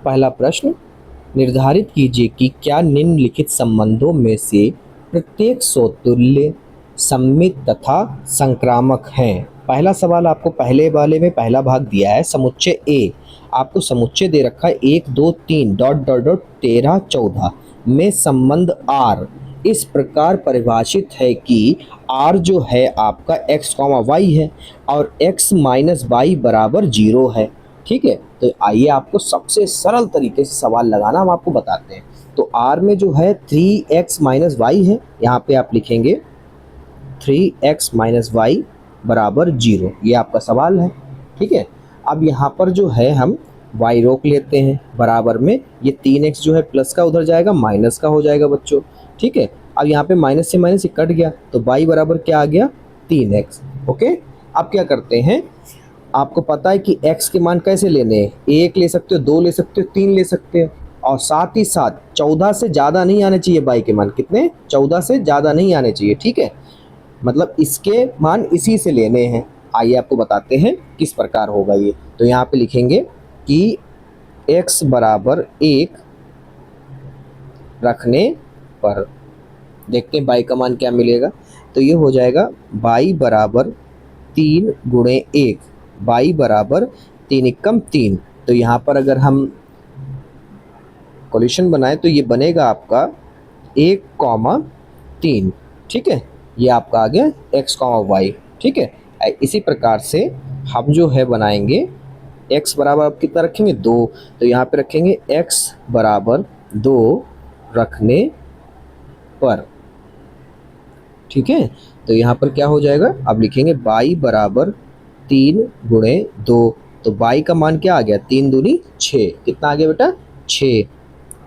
पहला प्रश्न, निर्धारित कीजिए कि क्या निम्नलिखित संबंधों में से प्रत्येक स्वतुल्य, सममित तथा संक्रामक हैं। पहला सवाल आपको पहले वाले में पहला भाग दिया है समुच्चय ए, आपको समुच्चय दे रखा है 1 2 3 डॉट डॉट डॉट 13 14 में संबंध आर इस प्रकार परिभाषित है कि आर जो है आपका x, y है और x माइनस वाई बराबर 0 है। ठीक है, तो आइए आपको सबसे सरल तरीके से सवाल लगाना हम आपको बताते हैं। तो R में जो है 3x माइनस वाई है, यहाँ पे आप लिखेंगे 3x माइनस वाई बराबर 0, ये आपका सवाल है। ठीक है, अब यहाँ पर जो है हम y रोक लेते हैं बराबर में, ये 3x जो है प्लस का उधर जाएगा माइनस का हो जाएगा बच्चों। ठीक है, अब यहाँ पे माइनस से माइनस कट गया तो y बराबर क्या आ गया 3x। ओके, अब क्या करते हैं, आपको पता है कि x के मान कैसे लेने हैं, 1 ले सकते हो, 2 ले सकते हो, 3 ले सकते हो, और साथ ही साथ 14 से ज़्यादा नहीं आने चाहिए y के मान, कितने 14 से ज़्यादा नहीं आने चाहिए। ठीक है, मतलब इसके मान इसी से लेने हैं। आइए आपको बताते हैं किस प्रकार होगा ये। तो यहाँ पे लिखेंगे कि x बराबर 1 रखने पर, देखते हैं y का मान क्या मिलेगा। तो ये हो जाएगा y बराबर 3 गुणे 1, y बराबर 3 एकम 3। तो यहाँ पर अगर हम सॉल्यूशन बनाए तो ये बनेगा आपका 1,3। ठीक है, ये आपका आ गया x, y। ठीक है, इसी प्रकार से हम जो है बनाएंगे x बराबर आप कितना रखेंगे 2, तो यहाँ पे रखेंगे x बराबर 2 रखने पर। ठीक है, तो यहाँ पर क्या हो जाएगा, अब लिखेंगे y बराबर 3 गुणे 2, तो y का मान क्या आ गया 3 दूनी 6, कितना आ गया बेटा 6।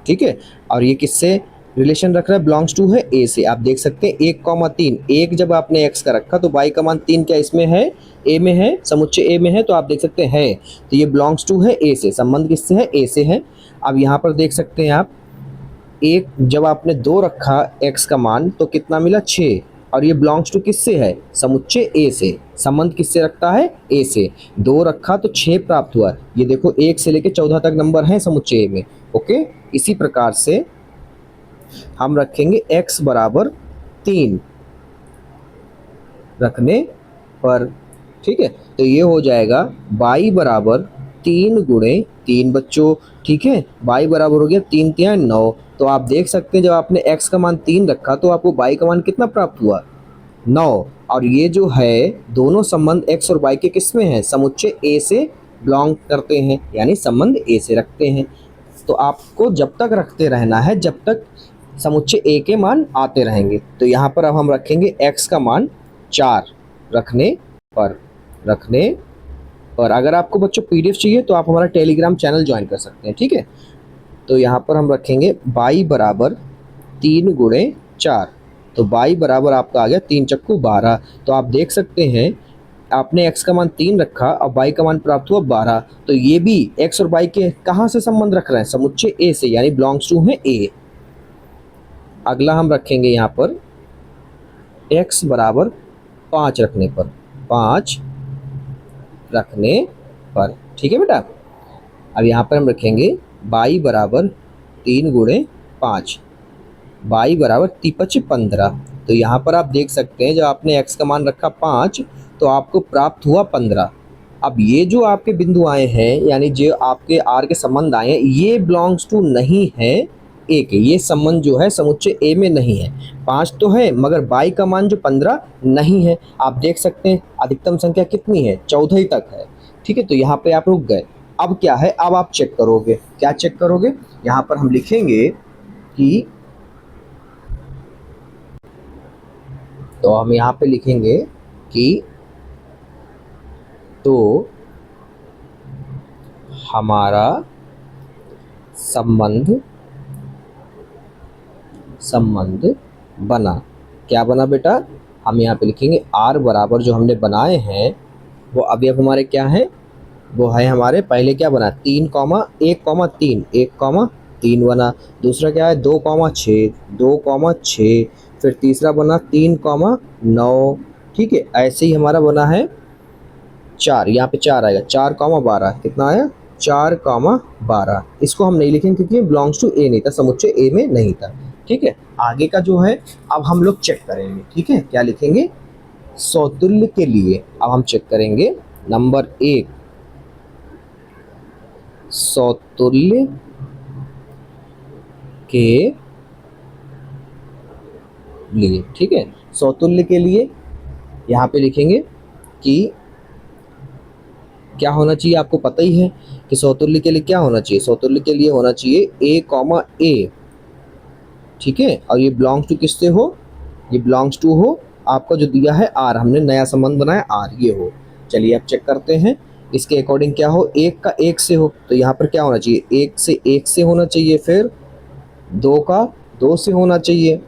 ठीक है, और ये किससे रिलेशन रख रहा है, बिलोंग्स टू है a से। आप देख सकते हैं 1,3, 1 जब आपने x का रखा तो y का मान 3 क्या इसमें है, a में है, समुच्चय a में है, तो आप देख सकते हैं तो ये बिलोंग्स टू है a से, संबंध किससे है a से है। अब यहाँ पर देख सकते हैं आप, एक जब आपने 2 रखा x का मान तो कितना मिला 6, और ये बिलोंग्स टू किससे है, समुच्चय a से, संबंध किससे रखता है a से। 2 रखा तो 6 प्राप्त हुआ, ये देखो 1 से लेकर 14 तक नंबर है समुच्चय में। ओके, इसी प्रकार से हम रखेंगे x बराबर 3 रखने पर। ठीक है, तो ये हो जाएगा y बराबर 3 गुणे 3 बच्चों। ठीक है, y बराबर हो गया 3 3 9। तो आप देख सकते हैं जब आपने x का मान 3 रखा तो आपको y का मान कितना प्राप्त हुआ 9, और ये जो है दोनों संबंध x और y के किस में है, समुच्चय a से बिलोंग करते हैं, यानी संबंध a से रखते हैं। तो आपको जब तक रखते रहना है जब तक समुच्चय a के मान आते रहेंगे। तो यहाँ पर अब हम रखेंगे x का मान 4 रखने पर। अगर आपको बच्चों PDF चाहिए तो आप हमारा टेलीग्राम चैनल ज्वाइन कर सकते हैं। ठीक है, तो यहाँ पर हम रखेंगे y बराबर 3 गुणे 4, तो y बराबर आपका आ गया 3 चक्कू 12। तो आप देख सकते हैं आपने x का मान 3 रखा और y का मान प्राप्त हुआ 12, तो ये भी x और y के कहाँ से संबंध रख रहे हैं, समुच्चय a से, यानी बिलोंग्स टू है a। अगला हम रखेंगे यहाँ पर x बराबर 5 रखने पर, 5 रखने पर। ठीक है बेटा, अब यहाँ पर हम रखेंगे y बराबर 3 गुणे 5, y बराबर 3 15। तो यहाँ पर आप देख सकते हैं जब आपने x का मान रखा 5 तो आपको प्राप्त हुआ 15। अब ये जो आपके बिंदु आए हैं, यानी जो आपके r के संबंध आए हैं, ये बिलोंग्स टू नहीं है a के, ये संबंध जो है समुच्चय a में नहीं है। 5 तो है मगर y का मान जो 15 नहीं है। आप देख सकते हैं अधिकतम संख्या कितनी है, 14 ही तक है। ठीक है, तो यहाँ पे आप रुक गए। अब क्या है, अब आप चेक करोगे, क्या चेक करोगे, यहाँ पर हम लिखेंगे कि, तो हम यहाँ पे लिखेंगे कि तो हमारा संबंध बना। क्या बना बेटा, हम यहाँ पे लिखेंगे r बराबर जो हमने बनाए हैं वो अभी अब हमारे क्या है, वो है हमारे पहले क्या बना 3, 1, 3 बना। दूसरा क्या है 2, 6, फिर तीसरा बना 3, 9। ठीक है, ऐसे ही हमारा बना है 4, यहाँ पे 4 आएगा, 4, 12 कितना आया 4,12। इसको हम नहीं लिखेंगे क्योंकि बिलोंग्स टू ए नहीं था, समुच्चय ए में नहीं था। ठीक है, आगे का जो है अब हम लोग चेक करेंगे। ठीक है, क्या लिखेंगे? सौतुल्य के लिए अब हम चेक करेंगे। नंबर 1, सौतुल्य के लिए। ठीक है, सौतुल्य के लिए यहाँ पे लिखेंगे कि क्या होना चाहिए, आपको पता ही है कि सौतुल्य के लिए क्या होना चाहिए। सौतुल्य के लिए होना चाहिए ए कॉमा ए। ठीक है, और ये बिलोंग्स टू किससे हो? ये बिलोंग्स टू हो आपका जो दिया है आर, हमने नया संबंध बनाया आर, ये हो। चलिए अब चेक करते हैं इसके अकॉर्डिंग क्या हो। एक का एक से हो तो यहाँ पर क्या होना चाहिए? एक से होना चाहिए, फिर दो का दो से होना चाहिए,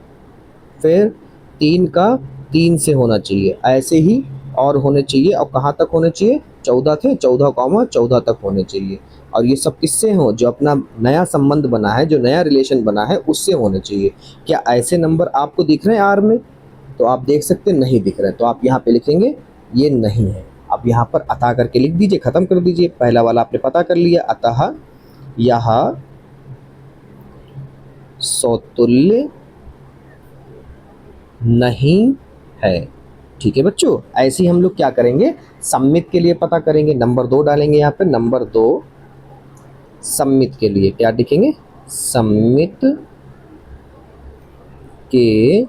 फिर तीन का तीन से होना चाहिए, ऐसे ही और होने चाहिए। और कहाँ तक होने चाहिए? 14 थे, 14,14 तक होने चाहिए। और ये सब किससे हो? जो अपना नया संबंध बना है, जो नया रिलेशन बना है, उससे होने चाहिए। क्या ऐसे नंबर आपको दिख रहे हैं आर में? तो आप देख सकते हैं नहीं दिख रहे हैं, तो आप यहाँ पे लिखेंगे ये नहीं है। अब यहाँ पर अतः करके लिख दीजिए, खत्म कर दीजिए। पहला वाला आपने पता कर लिया, अतः यह सौतुल्य नहीं है। ठीक है बच्चों, ऐसे ही हम लोग क्या करेंगे? सम्मित के लिए पता करेंगे। नंबर 2 डालेंगे यहाँ पे। नंबर 2 सम्मित के लिए क्या लिखेंगे? सम्मित के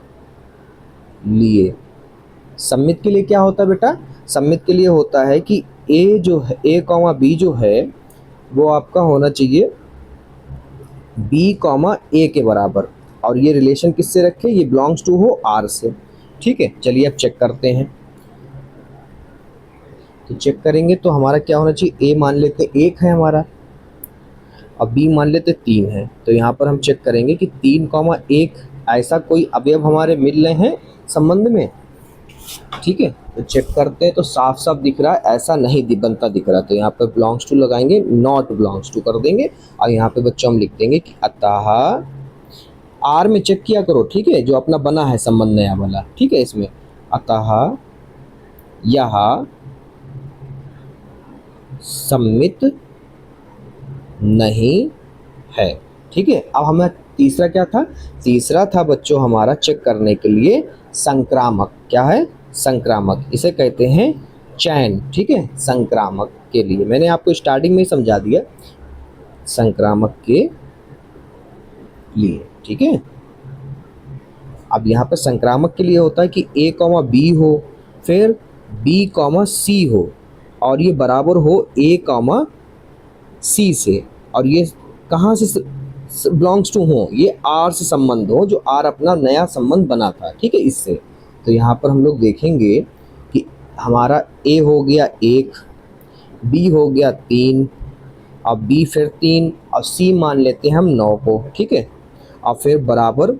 लिए। सम्मित के लिए क्या होता है बेटा? सम्मित के लिए होता है कि ए जो है, ए कॉमा बी जो है वो आपका होना चाहिए बी कॉमा ए के बराबर। और ये रिलेशन किससे रखे? ये बिलोंग्स टू हो आर से। ठीक है, चलिए अब चेक करते हैं। तो चेक करेंगे तो हमारा क्या होना चाहिए? ए मान लेते 1 है हमारा, अब बी मान लेते 3 है। तो यहाँ पर हम चेक करेंगे कि 3,1 ऐसा कोई अवयव हमारे मिल रहे हैं संबंध में। ठीक है, तो चेक करते हैं तो साफ साफ दिख रहा है, ऐसा नहीं बनता दिख रहा। तो यहाँ पर बिलोंग्स टू लगाएंगे, नॉट बिलोंग्स टू कर देंगे। और यहाँ पे बच्चों हम लिख देंगे कि अतः आर में चेक किया करो। ठीक है, जो अपना बना है संबंध नया वाला। ठीक है, इसमें अतः यह सम्मित नहीं है। ठीक है, अब हमें तीसरा क्या था? तीसरा था बच्चों हमारा चेक करने के लिए संक्रामक। क्या है? संक्रामक, इसे कहते हैं चैन। ठीक है, संक्रामक के लिए मैंने आपको स्टार्टिंग में ही समझा दिया, संक्रामक के लिए। ठीक है, अब यहाँ पर संक्रामक के लिए होता है कि ए कॉमा बी हो, फिर बी कॉमा सी हो, और ये बराबर हो ए कॉमा सी से। और ये कहाँ से बिलोंग्स टू हो? ये आर से संबंध हो, जो आर अपना नया संबंध बना था। ठीक है, इससे। तो यहाँ पर हम लोग देखेंगे कि हमारा ए हो गया 1, बी हो गया 3, और बी फिर 3, और सी मान लेते हैं हम 9 को। ठीक है, और फिर बराबर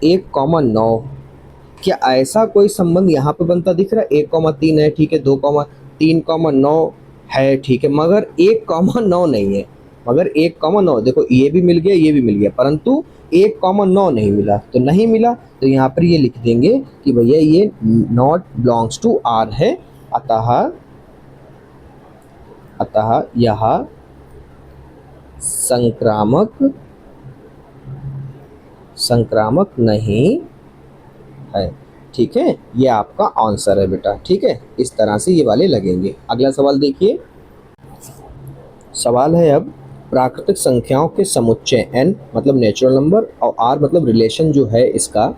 1,9। क्या ऐसा कोई संबंध यहाँ पे बनता दिख रहा है? 1,3 है, ठीक है, 2,3,9 है, ठीक है, मगर 1,9 नहीं है। मगर 1,9 देखो, ये भी मिल गया, ये भी मिल गया, परंतु 1,9 नहीं मिला। तो नहीं मिला तो यहाँ पर ये लिख देंगे कि भैया ये नॉट बिलोंग्स टू आर है। अतः यह संक्रामक नहीं है। ठीक है, ये आपका आंसर है बेटा। ठीक है, इस तरह से ये वाले लगेंगे। अगला सवाल देखिए। सवाल है अब, प्राकृतिक संख्याओं के समुच्चय n मतलब नेचुरल नंबर और r मतलब रिलेशन जो है इसका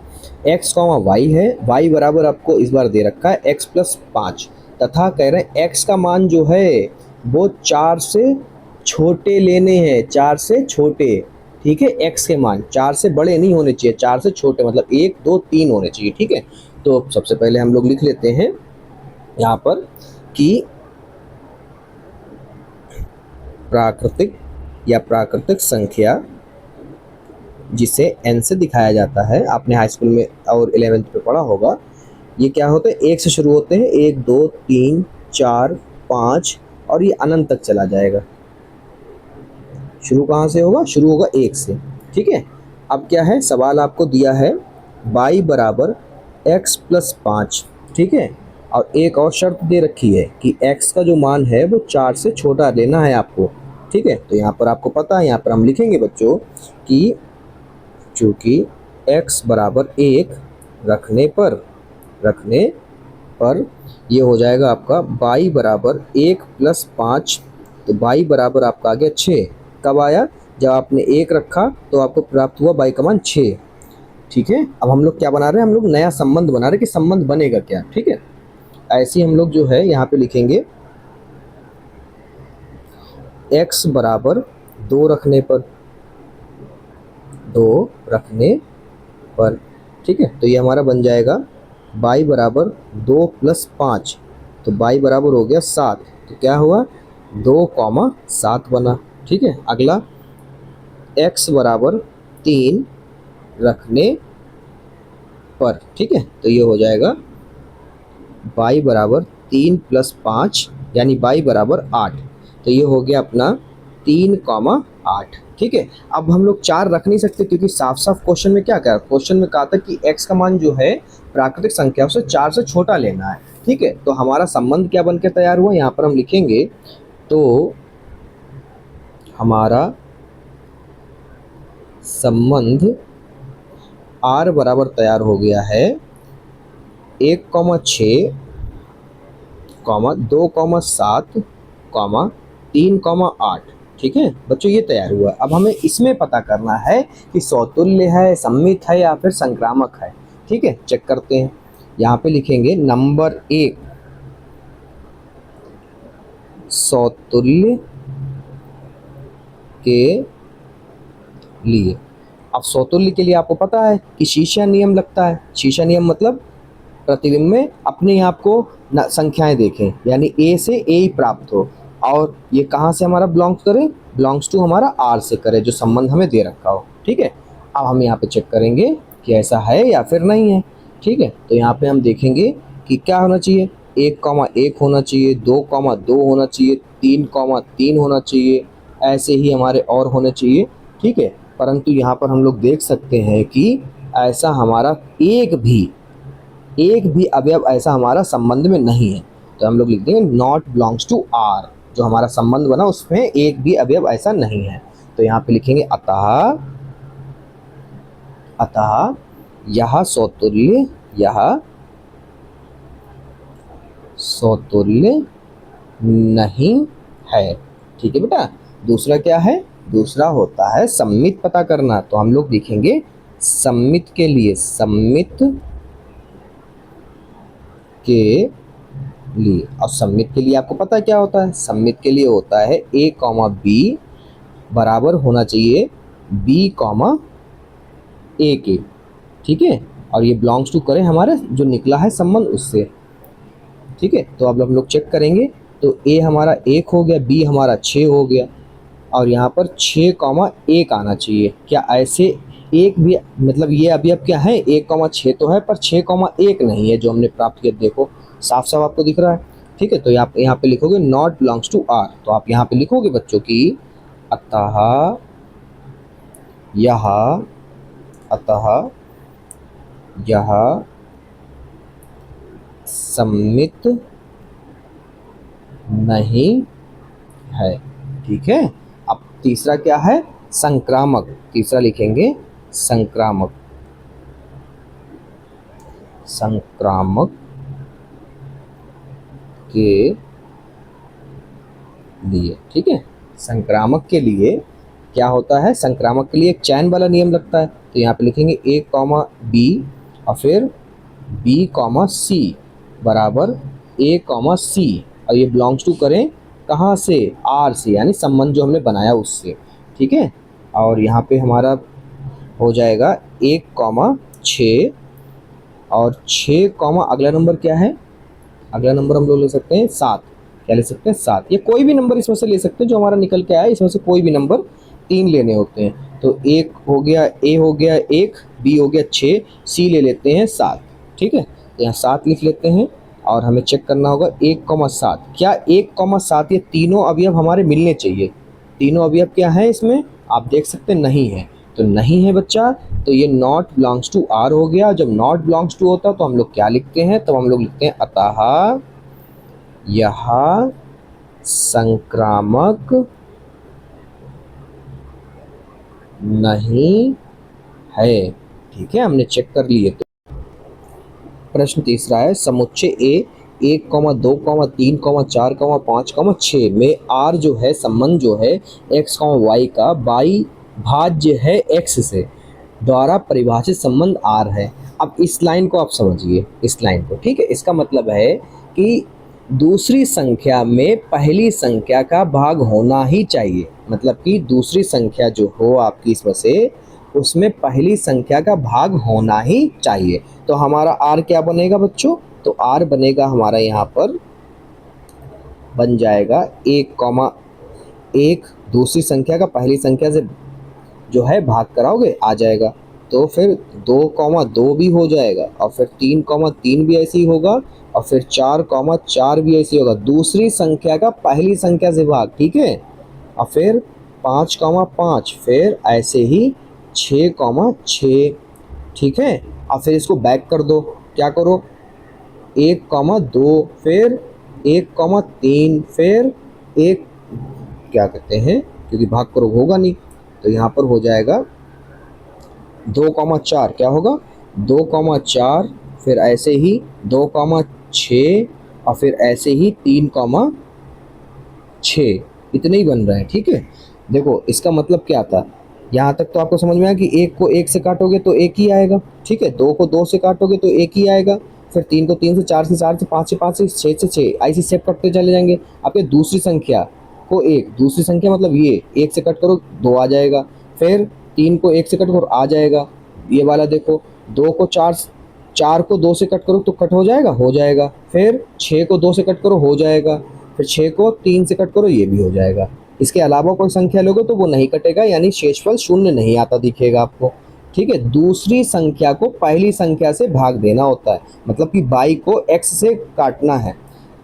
x, y है। y बराबर आपको इस बार दे रखा है x + 5, तथा कह रहे हैं x का मान जो है वो 4 से छोटे लेने हैं, 4 से छोटे। ठीक है, x के मान 4 से बड़े नहीं होने चाहिए, 4 से छोटे, मतलब 1, 2, 3 होने चाहिए। ठीक है, तो सबसे पहले हम लोग लिख लेते हैं यहाँ पर कि प्राकृतिक संख्या जिसे n से दिखाया जाता है, आपने हाई स्कूल में और 11th में पढ़ा होगा, ये क्या होता है? 1 से शुरू होते हैं, 1, 2, 3, 4, 5, और ये अनंत तक चला जाएगा। शुरू कहाँ से होगा? शुरू होगा 1 से। ठीक है, अब क्या है? सवाल आपको दिया है y बराबर x + 5। ठीक है, और एक और शर्त दे रखी है कि x का जो मान है वो 4 से छोटा लेना है आपको। ठीक है, तो यहाँ पर आपको पता है, यहाँ पर हम लिखेंगे बच्चों कि चूँकि x बराबर 1 रखने पर ये हो जाएगा आपका y बराबर 1 + 5, तो y बराबर आपका आ गया 6। कब आया? जब आपने 1 रखा तो आपको प्राप्त हुआ y का मान 6। ठीक है, अब हम लोग क्या बना रहे हैं, हम लोग नया संबंध बना रहे हैं कि संबंध बनेगा क्या। ठीक है, ऐसे ही हम लोग जो है यहाँ पे लिखेंगे x बराबर 2 रखने पर, ठीक है, तो ये हमारा बन जाएगा y बराबर 2 + 5, तो y बराबर हो गया 7, तो क्या हुआ 2,7 बना। ठीक है, अगला x बराबर 3 रखने पर, ठीक है, तो ये हो जाएगा y बराबर 3 + 5 यानी y बराबर 8, तो ये हो गया अपना 3,8। ठीक है, अब हम लोग 4 रख नहीं सकते क्योंकि साफ साफ क्वेश्चन में क्या कहा, क्वेश्चन में कहा था कि x का मान जो है प्राकृतिक संख्या से 4 से छोटा लेना है। ठीक है, तो हमारा संबंध क्या बन के तैयार हुआ, यहाँ पर हम लिखेंगे तो हमारा संबंध r बराबर तैयार हो गया है 1,6, 2,7, 3,8। ठीक है बच्चों, ये तैयार हुआ। अब हमें इसमें पता करना है कि समतुल्य है, सममित है या फिर संक्रामक है। ठीक है, चेक करते हैं। यहाँ पे लिखेंगे नंबर 1 समतुल्य के लिए। अब समतुल्य के लिए आपको पता है कि शीशा नियम लगता है। शीशा नियम मतलब प्रतिबिंब में अपने आप को संख्याएं देखें, यानी a से a ही प्राप्त हो, और ये कहाँ से हमारा बिलोंग्स करे, बिलोंग्स टू हमारा r से करे, जो संबंध हमें दे रखा हो। ठीक है, अब हम यहाँ पे चेक करेंगे कि ऐसा है या फिर नहीं है। ठीक है, तो यहाँ पे हम देखेंगे कि क्या होना चाहिए, 1,1 होना चाहिए, 2,2 होना चाहिए, 3,3 होना चाहिए, ऐसे ही हमारे और होने चाहिए। ठीक है, परंतु यहाँ पर हम लोग देख सकते हैं कि ऐसा हमारा एक भी अवयव ऐसा हमारा संबंध में नहीं है, तो हम लोग लिख देंगे नॉट बिलोंग्स टू आर। जो हमारा संबंध बना उसमें एक भी अवयव ऐसा नहीं है, तो यहाँ पे लिखेंगे अतः यह समतुल्य नहीं है। ठीक है बेटा, दूसरा क्या है, दूसरा होता है सममित पता करना, तो हम लोग लिखेंगे सममित के लिए, और सममित के लिए आपको पता क्या होता है, सममित के लिए होता है a, b बराबर होना चाहिए b, a के। ठीक है, और ये बिलोंग्स टू करें हमारे जो निकला है संबंध उससे। ठीक है, तो अब हम लोग चेक करेंगे, तो a हमारा 1 हो गया, b हमारा 6 हो गया, और यहाँ पर 6,1 आना चाहिए। क्या ऐसे एक भी, मतलब ये अभी अब क्या है 1,6 तो है पर 6,1 नहीं है जो हमने प्राप्त किया। देखो साफ साफ आपको दिख रहा है। ठीक है, तो आप यहाँ पे लिखोगे नॉट बिलोंग्स टू आर, तो आप यहाँ पे लिखोगे बच्चों की अतः यह सममित नहीं है। ठीक है, अब तीसरा क्या है, संक्रामक। तीसरा लिखेंगे संक्रामक के लिए। ठीक है, संक्रामक के लिए क्या होता है, संक्रामक के लिए एक चैन वाला नियम लगता है, तो यहाँ पे लिखेंगे a, b और फिर b, c बराबर a, c, और ये बिलोंग्स टू करें कहाँ से, r से, यानी संबंध जो हमने बनाया उससे। ठीक है, और यहाँ पे हमारा हो जाएगा 1,6 और 6, अगला नंबर क्या है, अगला नंबर हम लोग ले सकते हैं 7। क्या ले सकते हैं, 7, ये कोई भी नंबर इसमें से ले सकते हैं जो हमारा निकल के आया, इसमें से कोई भी नंबर 3 लेने होते हैं। तो 1 हो गया, a हो गया 1, b हो गया 6, c ले लेते हैं 7। ठीक है, तो यहाँ 7 लिख लेते हैं, और हमें चेक करना होगा 1,7। क्या 1,7 ये तीनों अवयव हमारे मिलने चाहिए, तीनों अवयव क्या है इसमें, आप देख सकते हैं नहीं है, तो नहीं है बच्चा, तो ये नॉट बिलोंग्स टू आर हो गया। जब नॉट बिलोंग्स टू होता तो हम लोग क्या लिखते हैं, तो हम लोग लिखते हैं अतः यह संक्रामक नहीं है। ठीक है, हमने चेक कर लिए। तो प्रश्न तीसरा है, समुच्चय ए 1,2,3,4,5,6 में आर जो है संबंध जो है एक्स वाई का बाई भाज्य है एक्स से द्वारा परिभाषित संबंध आर है। अब इस लाइन को आप समझिए, इस लाइन को, ठीक है। इसका मतलब है कि दूसरी संख्या में पहली संख्या का भाग होना ही चाहिए, मतलब कि दूसरी संख्या जो हो आपकी इसमें से, उसमें पहली संख्या का भाग होना ही चाहिए। तो हमारा आर क्या बनेगा बच्चों? तो आर बनेगा हमारा यहाँ पर बन जाएगा 1,1, दूसरी संख्या का पहली संख्या से जो है भाग कराओगे आ जाएगा, तो फिर 2,2 भी हो जाएगा, और फिर 3,3 भी ऐसे ही होगा, और फिर 4,4 भी ऐसे ही होगा, दूसरी संख्या का पहली संख्या से भाग, ठीक है। और फिर 5,5, फिर ऐसे ही 6,6, ठीक है। और फिर इसको बैक कर दो, क्या करो, 1,2, फिर 1,3, फिर एक, क्या कहते हैं, क्योंकि भाग करो होगा नहीं, तो यहाँ पर हो जाएगा 2,4, क्या होगा 2,4, फिर ऐसे ही 2,6, और फिर ऐसे ही 3,6, इतने ही बन रहे हैं, ठीक है। देखो इसका मतलब क्या था, यहाँ तक तो आपको समझ में आया कि एक को एक से काटोगे तो एक ही आएगा, ठीक है, दो को दो से काटोगे तो एक ही आएगा, फिर तीन को तीन से, चार से चार से, पाँच से पाँच से, छः से छः, ऐसे स्टेप कटते चले जाएंगे। आपके दूसरी संख्या को एक, दूसरी संख्या मतलब ये एक से कट करो दो आ जाएगा, फिर तीन को एक से कट करो आ जाएगा, ये वाला देखो, दो को चार, चार को दो से कट करो तो कट हो जाएगा, फिर छः को दो से कट करो हो जाएगा, फिर छः को तीन से कट करो ये भी हो जाएगा। इसके अलावा कोई संख्या लोगे तो वो नहीं कटेगा, यानी शेषफल शून्य नहीं आता दिखेगा आपको, ठीक है। दूसरी संख्या को पहली संख्या से भाग देना होता है, मतलब कि बाई को एक्स से काटना है।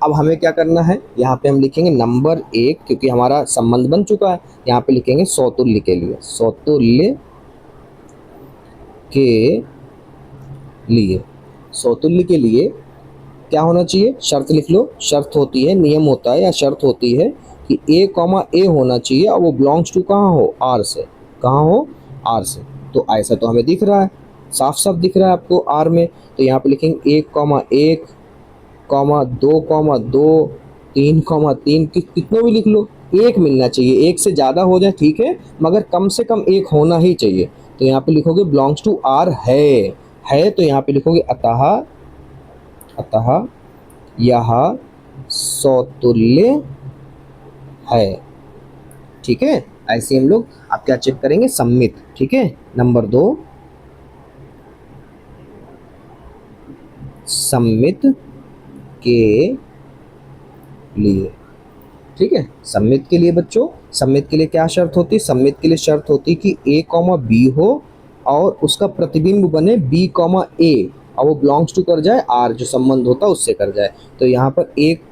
अब हमें क्या करना है, यहाँ पे हम लिखेंगे नंबर एक, क्योंकि हमारा संबंध बन चुका है, यहाँ पे लिखेंगे सौतुल्य के लिए, सौतुल्य के लिए, सौतुल्य के लिए क्या होना चाहिए, शर्त लिख लो, शर्त होती है, नियम होता है या शर्त होती है कि ए कॉमा ए होना चाहिए, और वो बिलोंग्स टू कहाँ हो, आर से, कहाँ हो, आर से। तो ऐसा तो हमें दिख रहा है, साफ साफ दिख रहा है आपको आर में, तो यहाँ पे लिखेंगे 1,1, 2,2, 3,3, कितने भी लिख लो, एक मिलना चाहिए, एक से ज़्यादा हो जाए ठीक है, मगर कम से कम एक होना ही चाहिए। तो यहाँ पे लिखोगे बिलोंग्स टू आर है, तो यहाँ पे लिखोगे अतः, अतः यह सौतुल्य है, ठीक है। ऐसे हम लोग आप क्या चेक करेंगे, सम्मित, ठीक है। नंबर 2, सम्मित के लिए, ठीक है। सम्मित के लिए बच्चों, सम्मित के लिए क्या शर्त होती है, सम्मित के लिए शर्त होती कि ए कॉमा बी हो और उसका प्रतिबिंब बने बी कॉमा ए, और वो बिलोंग्स टू कर जाए आर, जो संबंध होता है उससे कर जाए। तो यहाँ पर एक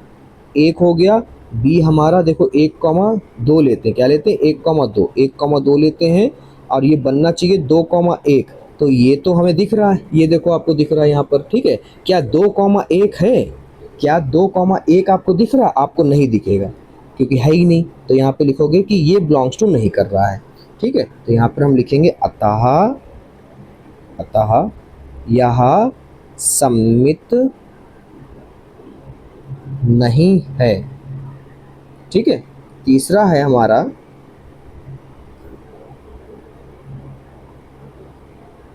हो गया, बी हमारा देखो 1,2 लेते हैं, क्या लेते हैं 1,2, 1,2 लेते हैं, और ये बनना चाहिए 2,1, तो ये तो हमें दिख रहा है, ये देखो आपको दिख रहा है यहाँ पर, ठीक है। क्या 2,1 है, क्या 2,1 आपको दिख रहा है, आपको नहीं दिखेगा क्योंकि है ही नहीं, तो यहाँ पे लिखोगे कि ये बिलोंग्स टू नहीं कर रहा है, ठीक है। तो यहाँ पर हम लिखेंगे अतः, अतः यह सम्मित नहीं है, ठीक है। तीसरा है हमारा,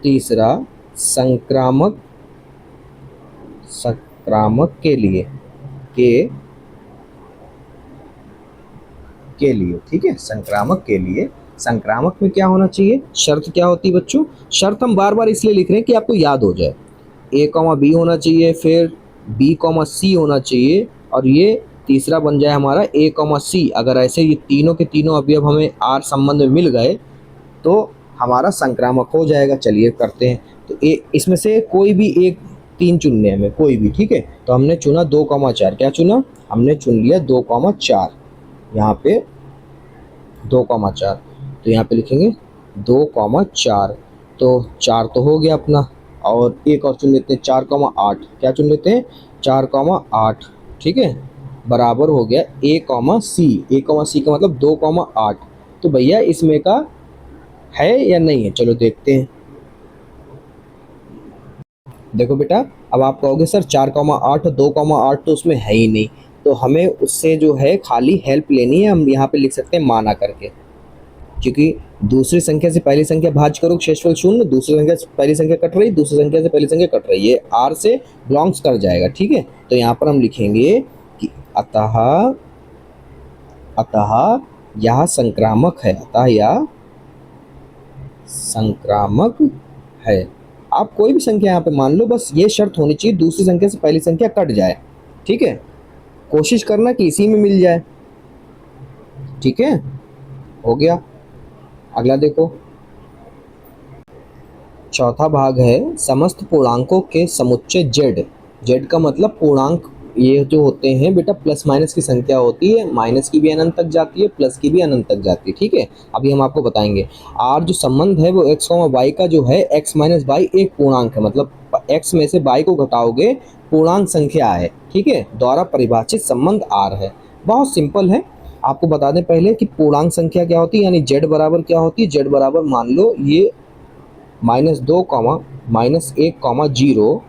तीसरा संक्रामक, संक्रामक के लिए, के लिए, ठीक है, संक्रामक के लिए। संक्रामक में क्या होना चाहिए, शर्त क्या होती है बच्चों, शर्त हम बार बार इसलिए लिख रहे हैं कि आपको याद हो जाए, ए कॉमा बी होना चाहिए, फिर बी कॉमा सी होना चाहिए, और ये तीसरा बन जाए हमारा ए कॉमा सी। अगर ऐसे ये तीनों के तीनों अभी अब हमें आर संबंध में मिल गए तो हमारा संक्रामक हो जाएगा। चलिए करते हैं, तो इसमें से कोई भी एक, तीन चुनने हमें, कोई भी, ठीक है। तो हमने चुना 2,4, क्या चुना, हमने चुन लिया 2,4, यहाँ पे 2,4, तो यहाँ पे लिखेंगे 2,4, तो 4 तो हो गया अपना, और एक और चुन लेते हैं 4,8, क्या चुन लेते हैं 4,8, ठीक है, बराबर हो गया ए कॉमा सी, ए कॉमा सी का मतलब 2,8। तो भैया इसमें का है या नहीं है, चलो देखते हैं। देखो बेटा, अब आप कहोगे सर 4,8 2,8 तो उसमें है ही नहीं, तो हमें उससे जो है खाली हेल्प लेनी है। हम यहाँ पे लिख सकते हैं माना करके, क्योंकि दूसरी संख्या से पहली संख्या भाज्य करो क्षेत्रफल शून्य, दूसरी संख्या से पहली संख्या कट रही, दूसरी संख्या से पहली संख्या कट रही, ये आर से बिलोंग्स कर जाएगा। ठीक है, तो यहाँ पर हम लिखेंगे कि अतः अतः यह संक्रामक है, अतः यह संक्रामक है। आप कोई भी संख्या यहाँ पे मान लो, बस ये शर्त होनी चाहिए दूसरी संख्या से पहली संख्या कट जाए। ठीक है, कोशिश करना कि इसी में मिल जाए। ठीक है, हो गया। अगला देखो, चौथा भाग है समस्त पूर्णांकों के समुच्चय जेड। जेड का मतलब पूर्णांक ये जो होते हैं बेटा प्लस माइनस की संख्या होती है, माइनस की भी अनंत तक जाती है, प्लस की भी अनंत तक जाती है। ठीक है, अभी हम आपको बताएंगे। आर जो संबंध है वो एक्स वाई का जो है, एक्स माइनस वाई एक पूर्णांक है, मतलब एक्स में से वाई को घटाओगे पूर्णांक संख्या है। ठीक है, द्वारा परिभाषित संबंध आर है। बहुत सिंपल है, आपको बता दें पहले कि पूर्णांक संख्या क्या होती है, यानी जेड बराबर क्या होती है। जेड बराबर मान लो ये -2 -1 0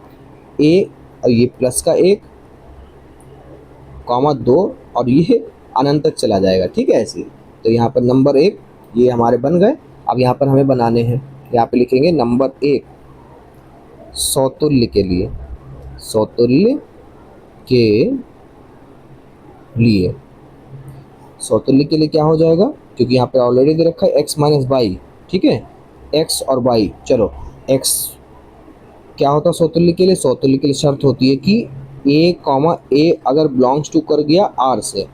ए, और ये प्लस का 1 2 और ये अनंत तक चला जाएगा। ठीक है, ऐसे। तो यहाँ पर नंबर 1 ये हमारे बन गए। अब यहाँ पर हमें बनाने हैं, यहाँ पे लिखेंगे नंबर 1 सौतुल्य के लिए, सौतुल्य के लिए, सौतुल्य के लिए क्या हो जाएगा, क्योंकि यहाँ पे ऑलरेडी दे रखा है एक्स माइनस वाई। ठीक है, एक्स और वाई, चलो एक्स क्या होता है सौतुल्य के लिए, सौतुल्य के लिए शर्त होती है कि ए अगर बिलोंग्स टू कर गया आर से।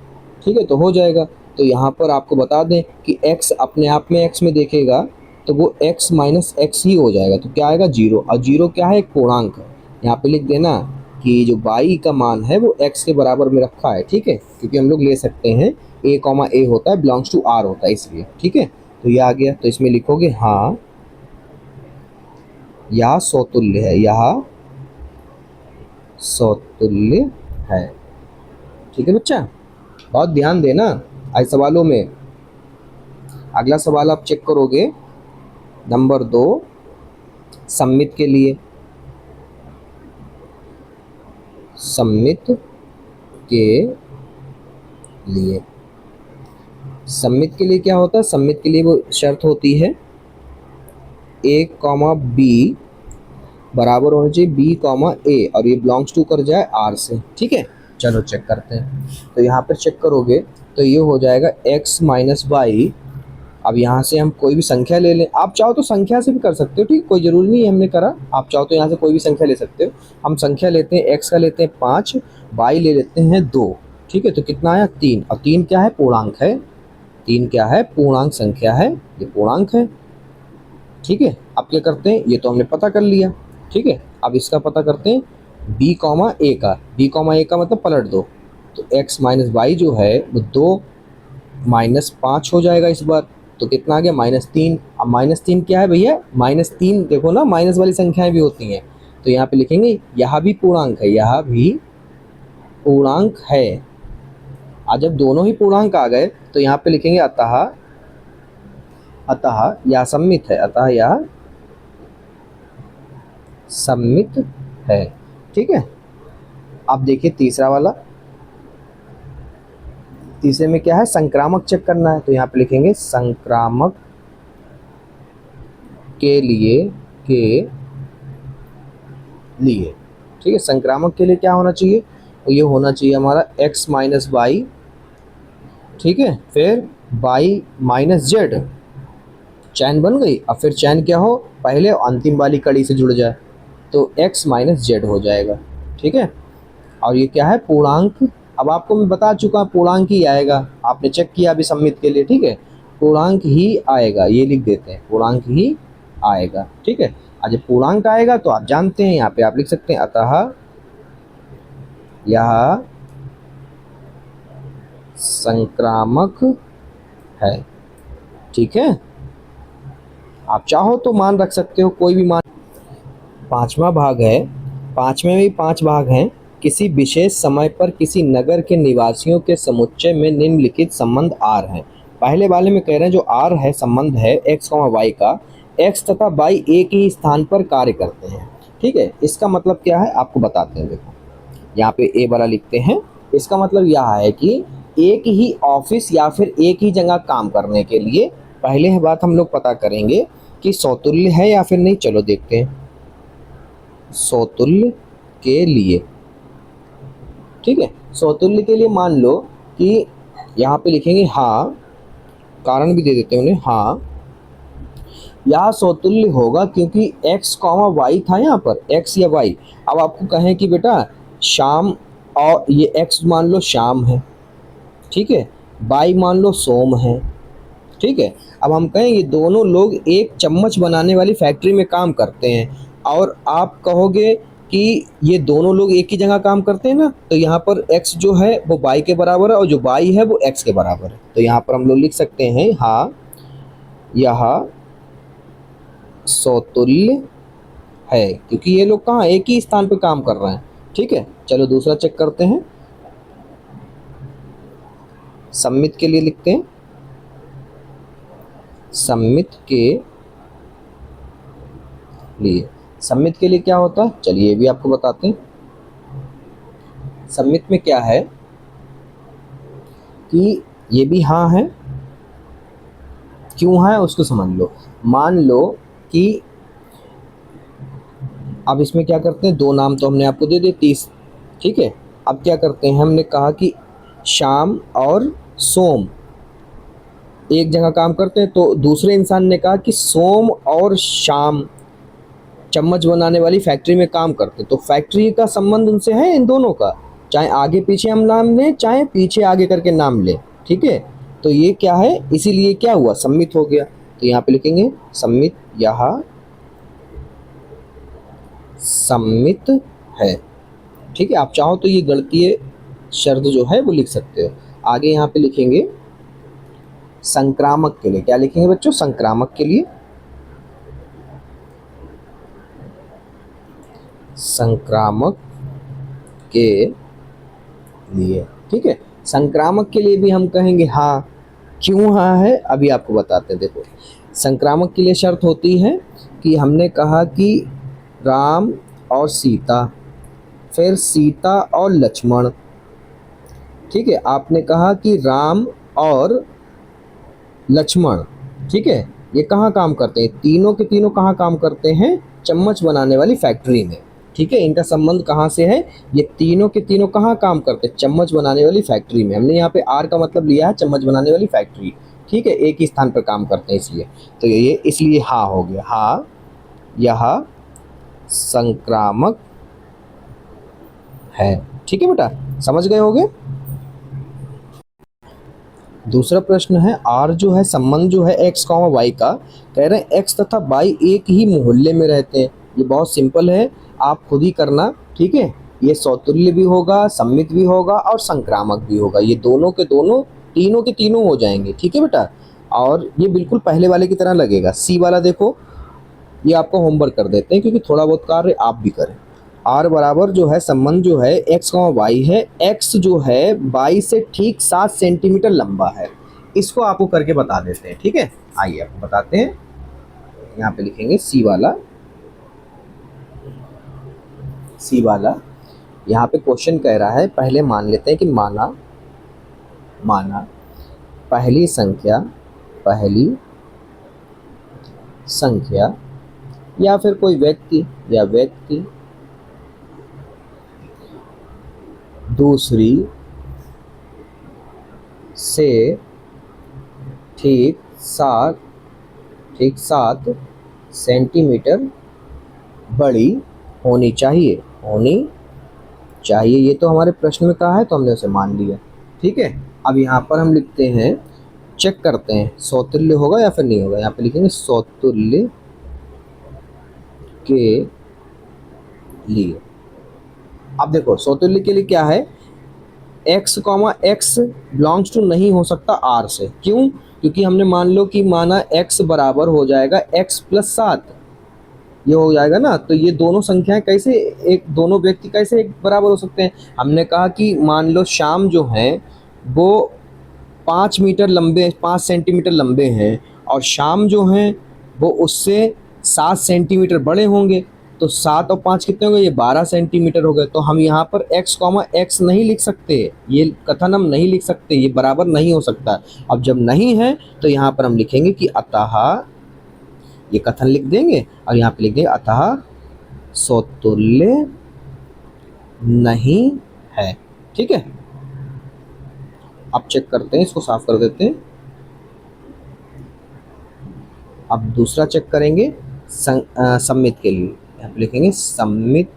ठीक है, तो हो जाएगा। तो यहाँ पर आपको बता दें कि x अपने आप में x में देखेगा तो वो x माइनस एक्स ही हो जाएगा, तो क्या आएगा 0, और 0 क्या है, एक पूर्णांक है। यहाँ पे लिख देना कि जो y का मान है वो x के बराबर में रखा है। ठीक है, क्योंकि हम लोग ले सकते हैं a होता है बिलोंग्स टू r होता है इसलिए। ठीक है, तो ये आ गया। तो इसमें लिखोगे हाँ यह सौतुल्य है, यह सौतुल्य है। ठीक है बच्चा, बहुत ध्यान देना आज सवालों में। अगला सवाल आप चेक करोगे नंबर 2 सममित के लिए, सममित के लिए। सममित के लिए क्या होता है, सममित के लिए वो शर्त होती है a b बराबर होना चाहिए b a, और ये बिलोंग्स टू कर जाए r से। ठीक है, चलो चेक करते हैं। तो यहाँ पर चेक करोगे तो ये हो जाएगा x माइनस वाई। अब यहाँ से हम कोई भी संख्या ले लें, आप चाहो तो संख्या से भी कर सकते हो। ठीक, कोई ज़रूरी नहीं है हमने करा, आप चाहो तो यहाँ से कोई भी संख्या ले सकते हो। हम संख्या लेते हैं, x का लेते हैं 5, वाई ले लेते हैं 2। ठीक है, तो कितना आया 3, और 3 क्या है, पूर्णांक है। 3 क्या है, पूर्णांक संख्या है, ये पूर्णांक है। ठीक है, अब क्या करते हैं, ये तो हमने पता कर लिया। ठीक है, अब इसका पता करते हैं b a का, b a का मतलब पलट दो, तो x माइनस वाई जो है वो 2 -5 हो जाएगा इस बार। तो कितना आ गया, -3। अब -3 क्या है भैया, -3 देखो ना, माइनस वाली संख्याएं भी होती हैं, तो यहाँ पे लिखेंगे यह भी पूर्णांक है, यह भी पूर्णांक है। आज जब दोनों ही पूर्णांक आ गए तो यहाँ पे लिखेंगे अतः यह सममित है, अतः यह सममित है। ठीक है, अब देखिए तीसरा वाला, तीसरे में क्या है, संक्रामक चेक करना है। तो यहाँ पे लिखेंगे संक्रामक के लिए ठीक है, संक्रामक के लिए क्या होना चाहिए, तो ये होना चाहिए हमारा x माइनस वाई। ठीक है, फिर y माइनस जेड, चैन बन गई। अब फिर चैन क्या हो, पहले अंतिम वाली कड़ी से जुड़ जाए, तो x माइनस जेड हो जाएगा। ठीक है, और ये क्या है, पूर्णांक। अब आपको मैं बता चुका पूर्णांक ही आएगा, आपने चेक किया अभी सममित के लिए। ठीक है, पूर्णांक ही आएगा, ये लिख देते हैं पूर्णांक ही आएगा। ठीक है, आज पूर्णांक आएगा तो आप जानते हैं, यहाँ पे आप लिख सकते हैं अतः यह संक्रामक है। ठीक है, आप चाहो तो मान रख सकते हो, कोई भी मान। पांचवा भाग है, पांचवें में 5 भाग हैं। किसी विशेष समय पर किसी नगर के निवासियों के समुच्चय में निम्नलिखित संबंध आर हैं। पहले वाले में कह रहे हैं जो आर है संबंध है एक्स कॉमा वाई का, एक्स तथा वाई एक ही स्थान पर कार्य करते हैं। ठीक है, इसका मतलब क्या है आपको बताते हैं। देखो यहाँ पे ए वाला लिखते हैं, इसका मतलब यह है कि एक ही ऑफिस या फिर एक ही जगह काम करने के लिए पहले बात हम लोग पता करेंगे कि सौतुल्य है या फिर नहीं। चलो देखते हैं सौतुल्य के लिए। ठीक है, सौतुल्य के लिए मान लो कि यहाँ पे लिखेंगे हाँ, कारण भी दे देते हैं उन्हें, हाँ यह सौतुल्य होगा क्योंकि x कॉमा वाई था यहाँ पर, x या y। अब आपको कहें कि बेटा शाम, और ये x मान लो शाम है, ठीक है, y मान लो सोम है। ठीक है, अब हम कहें ये दोनों लोग एक चम्मच बनाने वाली फैक्ट्री में काम करते हैं, और आप कहोगे कि ये दोनों लोग एक ही जगह काम करते हैं ना, तो यहाँ पर x जो है वो y के बराबर है और जो y है वो x के बराबर है। तो यहाँ पर हम लोग लिख सकते हैं हाँ यह सौतुल्य है क्योंकि ये लोग कहाँ एक ही स्थान पे काम कर रहे हैं। ठीक है, चलो दूसरा चेक करते हैं। सम्मित के लिए लिखते हैं, सम्मित के लिए, सम्मित के लिए क्या होता है चलिए ये भी आपको बताते हैं। सम्मित में क्या है कि ये भी हाँ है, क्यों है उसको समझ लो। मान लो कि अब इसमें क्या करते हैं, दो नाम तो हमने आपको दे दिए 30। ठीक है, अब क्या करते हैं, हमने कहा कि शाम और सोम एक जगह काम करते हैं, तो दूसरे इंसान ने कहा कि सोम और शाम चम्मच बनाने वाली फैक्ट्री में काम करते हैं, तो फैक्ट्री का संबंध उनसे है इन दोनों का, चाहे आगे पीछे हम नाम लें चाहे पीछे आगे करके नाम लें। ठीक है, तो ये क्या है, इसीलिए क्या हुआ सम्मित हो गया। तो यहाँ पे लिखेंगे सम्मित, यह सम्मित है। ठीक है, आप चाहो तो ये गणितीय शब्द जो है वो लिख सकते हो। आगे यहाँ पे लिखेंगे संक्रामक के लिए, क्या लिखेंगे बच्चों, संक्रामक के लिए, संक्रामक के लिए। ठीक है, संक्रामक के लिए भी हम कहेंगे हाँ, क्यों हाँ है अभी आपको बताते हैं। देखो संक्रामक के लिए शर्त होती है कि हमने कहा कि राम और सीता, फिर सीता और लक्ष्मण। ठीक है, आपने कहा कि राम और लक्ष्मण, ठीक है, ये कहाँ काम करते हैं, तीनों के तीनों कहाँ काम करते हैं, चम्मच बनाने वाली फैक्ट्री में। ठीक है, इनका संबंध कहाँ से है, ये तीनों के तीनों कहाँ काम करते हैं, चम्मच बनाने वाली फैक्ट्री में। हमने यहाँ पे आर का मतलब लिया है चम्मच बनाने वाली फैक्ट्री। ठीक है, एक ही स्थान पर काम करते हैं इसलिए, तो ये इसलिए हाँ हो गया, हाँ यह संक्रामक है। ठीक है बेटा, समझ गए होगे। दूसरा प्रश्न है आर जो है संबंध जो है एक्स कॉमा वाई का, कह रहे हैं एक्स तथा वाई एक ही मोहल्ले में रहते हैं। ये बहुत सिंपल है, आप खुद ही करना। ठीक है, ये सौतुल्य भी होगा, सम्मित भी होगा और संक्रामक भी होगा, ये दोनों के दोनों तीनों के तीनों हो जाएंगे। ठीक है बेटा, और ये बिल्कुल पहले वाले की तरह लगेगा। सी वाला देखो, ये आपको होमवर्क कर देते हैं क्योंकि थोड़ा बहुत कार्य आप भी करें। आर बराबर जो है संबंध जो है एक्स कॉमा वाई है, एक्स जो है वाई से ठीक 7 सेंटीमीटर लंबा है। इसको आपको करके बता देते हैं। ठीक है, आइए आपको बताते हैं। यहाँ पे लिखेंगे सी वाला, सी वाला यहाँ पे क्वेश्चन कह रहा है, पहले मान लेते हैं कि माना पहली संख्या या फिर कोई व्यक्ति दूसरी से ठीक 7 सेंटीमीटर बड़ी होनी चाहिए, ये तो हमारे प्रश्न में कहा है तो हमने उसे मान लिया। ठीक है, अब यहाँ पर हम लिखते हैं, चेक करते हैं सौतुल्य होगा या फिर नहीं होगा। यहाँ पे लिखेंगे सौतुल्य के लिए। अब देखो सौतुल्य के लिए क्या है, x comma x belongs to नहीं हो सकता r से। क्यों, क्योंकि हमने मान लो कि माना x बराबर हो जाएगा x प्लस 7, ये हो जाएगा ना, तो ये दोनों संख्याएं कैसे एक, दोनों व्यक्ति कैसे एक बराबर हो सकते हैं। हमने कहा कि मान लो शाम जो है वो 5 मीटर लंबे, 5 सेंटीमीटर लंबे हैं और शाम जो हैं वो उससे 7 सेंटीमीटर बड़े होंगे, तो 7 और 5 कितने हो गए, ये 12 सेंटीमीटर हो गए। तो हम यहाँ पर x कॉमा x नहीं लिख सकते, ये कथन हम नहीं लिख सकते, ये बराबर नहीं हो सकता। अब जब नहीं है तो यहाँ पर हम लिखेंगे कि अतः, ये कथन लिख देंगे और यहाँ पे लिख देंगे अतः समतुल्य नहीं है। ठीक है, अब चेक करते हैं, इसको साफ कर देते हैं। अब दूसरा चेक करेंगे सम्मित के लिए, यहाँ पे लिखेंगे सम्मित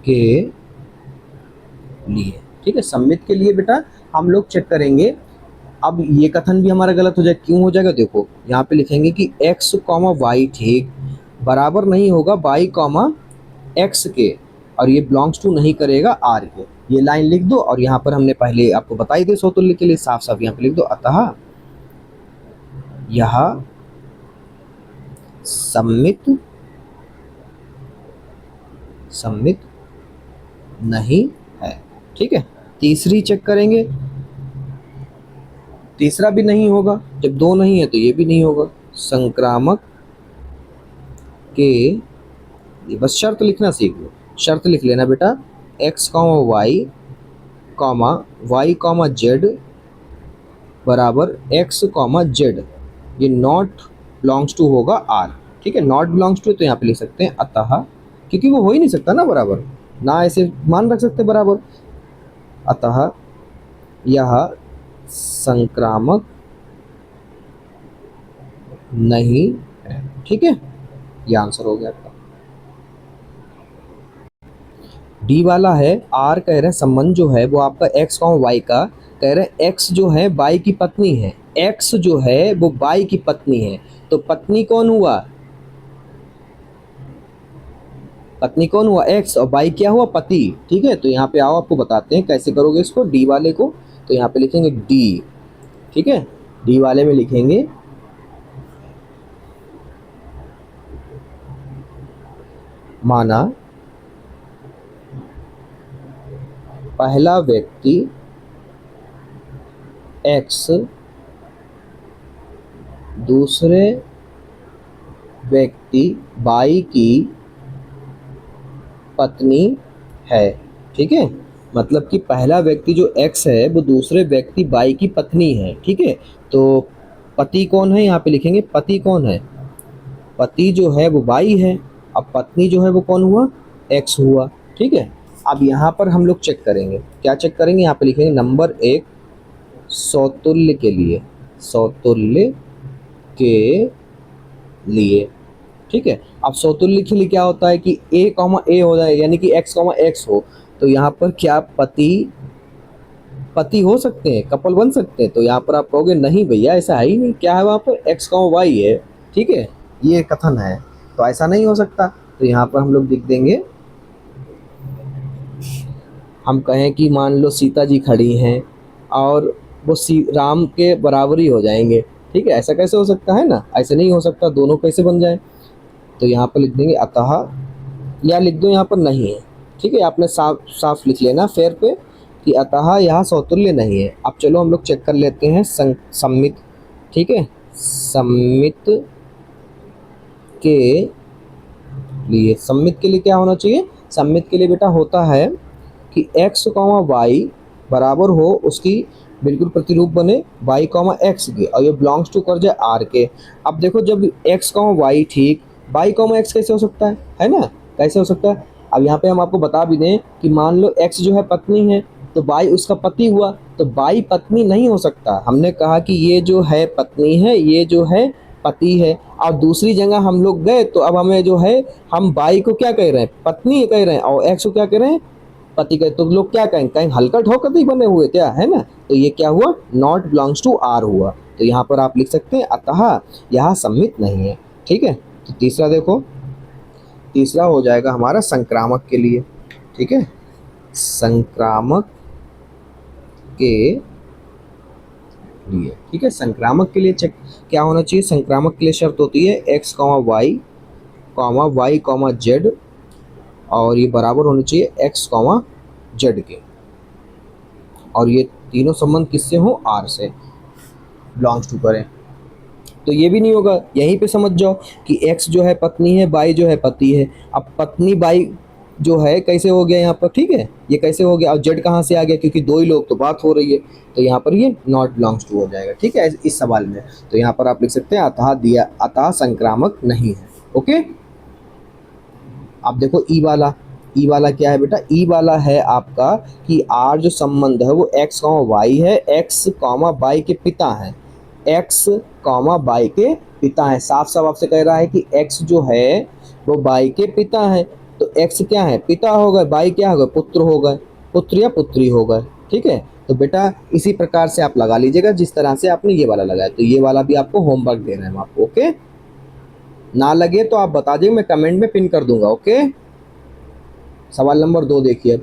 के लिए। ठीक है, सम्मित के लिए बेटा हम लोग चेक करेंगे। अब ये कथन भी हमारा गलत हो जाए, क्यों हो जाएगा, देखो यहाँ पे लिखेंगे कि x कॉमा वाई ठीक बराबर नहीं होगा y कॉमा एक्स के, और ये बिलोंग्स टू नहीं करेगा r के। ये लाइन लिख दो और यहाँ पर हमने पहले आपको बताई दे समतुल्य के लिए, साफ साफ यहाँ पे लिख दो अतः यह सम्मित नहीं है। ठीक है, तीसरी चेक करेंगे, तीसरा भी नहीं होगा, जब दो नहीं है तो ये भी नहीं होगा। संक्रामक के, ये बस शर्त लिखना सीख लो, शर्त लिख लेना बेटा, x comma y comma z बराबर x कॉमा z, ये नॉट बिलोंग्स टू होगा r। ठीक है, नॉट बिलोंग्स टू तो यहाँ पे लिख सकते हैं अतः, क्योंकि वो हो ही नहीं सकता ना बराबर, ना ऐसे मान रख सकते बराबर। अतः यह संक्रामक नहीं है। ठीक है, ये आंसर हो गया आपका। डी वाला है, आर कह रहे हैं संबंध जो है वो आपका एक्स कॉमा वाई का, कह रहे हैं एक्स जो है बाई की पत्नी है, एक्स जो है वो बाई की पत्नी है, तो पत्नी कौन हुआ, पत्नी कौन हुआ एक्स, और बाई क्या हुआ पति। ठीक है, तो यहाँ पे आओ आपको बताते हैं कैसे करोगे इसको, डी वाले को, तो यहाँ पे लिखेंगे डी। ठीक है, डी वाले में लिखेंगे माना पहला व्यक्ति एक्स दूसरे व्यक्ति बाई की पत्नी है। ठीक है, मतलब कि पहला व्यक्ति जो एक्स है वो दूसरे व्यक्ति बाई की पत्नी है। ठीक है, तो पति कौन है, यहाँ पे लिखेंगे पति कौन है, पति जो है वो बाई है, अब पत्नी जो है वो कौन हुआ, एक्स हुआ। ठीक है, अब यहाँ पर हम लोग चेक करेंगे, क्या चेक करेंगे, यहाँ पे लिखेंगे नंबर 1 समतुल्य के लिए, समतुल्य के लिए। ठीक है, अब समतुल्य के लिए क्या होता है कि a कॉमा ए हो जाए, यानी कि x कॉमा एक्स हो, तो यहाँ पर क्या पति पति हो सकते हैं, कपल बन सकते हैं, तो यहाँ पर आप कहोगे नहीं भैया ऐसा है ही नहीं, क्या है वहाँ पर x कॉमा वाई है। ठीक है, ये कथन है, तो ऐसा नहीं हो सकता, तो यहाँ पर हम लोग लिख देंगे, हम कहें कि मान लो सीता जी खड़ी हैं और वो राम के बराबर ही हो जाएंगे। ठीक है, ऐसा कैसे हो सकता है ना, ऐसे नहीं हो सकता, दोनों कैसे बन जाए, तो यहाँ पर लिख देंगे अतः, या लिख दो यहाँ पर नहीं है। ठीक है, आपने साफ साफ लिख लेना फेर पे कि अतः यहाँ समतुल्य नहीं है। अब चलो हम लोग चेक कर लेते हैं सम्मित। ठीक है, सम्मित के लिए, सम्मित के लिए क्या होना चाहिए, सम्मित के लिए बेटा होता है कि x कॉमा वाई बराबर हो उसकी बिल्कुल प्रतिरूप बने y कॉमा एक्स के, और ये बिलोंग्स टू कर जाए r के। अब देखो जब x कॉमा वाई ठीक, y कॉमा एक्स कैसे हो सकता है ना, कैसे हो सकता है। अब यहाँ पे हम आपको बता भी दें कि मान लो x जो है पत्नी है तो y उसका पति हुआ, तो y पत्नी नहीं हो सकता, हमने कहा कि ये जो है पत्नी है, ये जो है पति है, और दूसरी जगह हम लोग गए तो अब हमें जो है हम बाई को क्या कह रहे हैं, पत्नी कह रहे हैं, और एक्स को क्या कह रहे हैं, पति कहे, तो लोग क्या कहेंगे, कहीं हलकट होकर ही बने हुए क्या है ना, तो ये क्या हुआ, नॉट बिलोंग्स टू आर हुआ। तो यहाँ पर आप लिख सकते हैं अतः यह सम्मित नहीं है। ठीक है, तो तीसरा देखो, तीसरा हो जाएगा हमारा संक्रामक के लिए। ठीक है, संक्रामक के लिए। ठीक है, संक्रामक के लिए चेक क्या होना चाहिए, संक्रामक के लिए शर्त होती है x comma y comma z, और ये बराबर होनी चाहिए एक्स कॉमा जेड के, और ये तीनों संबंध किससे हो, आर से बिलोंग्स टू करें। तो ये भी नहीं होगा, यहीं पे समझ जाओ कि एक्स जो है पत्नी है, बाई जो है पति है। अब पत्नी बाई जो है कैसे हो गया यहाँ पर, ठीक है, ये कैसे हो गया। अब जेड कहाँ से आ गया, क्योंकि दो ही लोग तो बात हो रही है, तो यहाँ पर ये नॉट बिलोंग्स टू हो जाएगा, ठीक है, इस सवाल में। तो यहाँ पर आप लिख सकते हैं अतः दिया, अतः संक्रामक नहीं है। ओके, अब देखो ई वाला, ई वाला क्या है बेटा, ई वाला है आपका कि आर जो संबंध है वो एक्स कॉमा वाई है, एक्स कॉमा बाई के पिता है, एक्स कॉमा बाई के पिता है। साफ साफ आपसे कह रहा है कि एक्स जो है वो बाई के पिता है, तो एक्स क्या है, पिता हो गए, बाई क्या हो गए, पुत्र हो गए, पुत्र या पुत्री हो गए, ठीक है। तो बेटा इसी प्रकार से आप लगा लीजिएगा जिस तरह से आपने ये वाला लगाया। तो ये वाला भी आपको होमवर्क दे रहे हैं हम आपको, ओके। ना लगे तो आप बता दीजिए, मैं कमेंट में पिन कर दूंगा, ओके। सवाल नंबर 2 देखिए,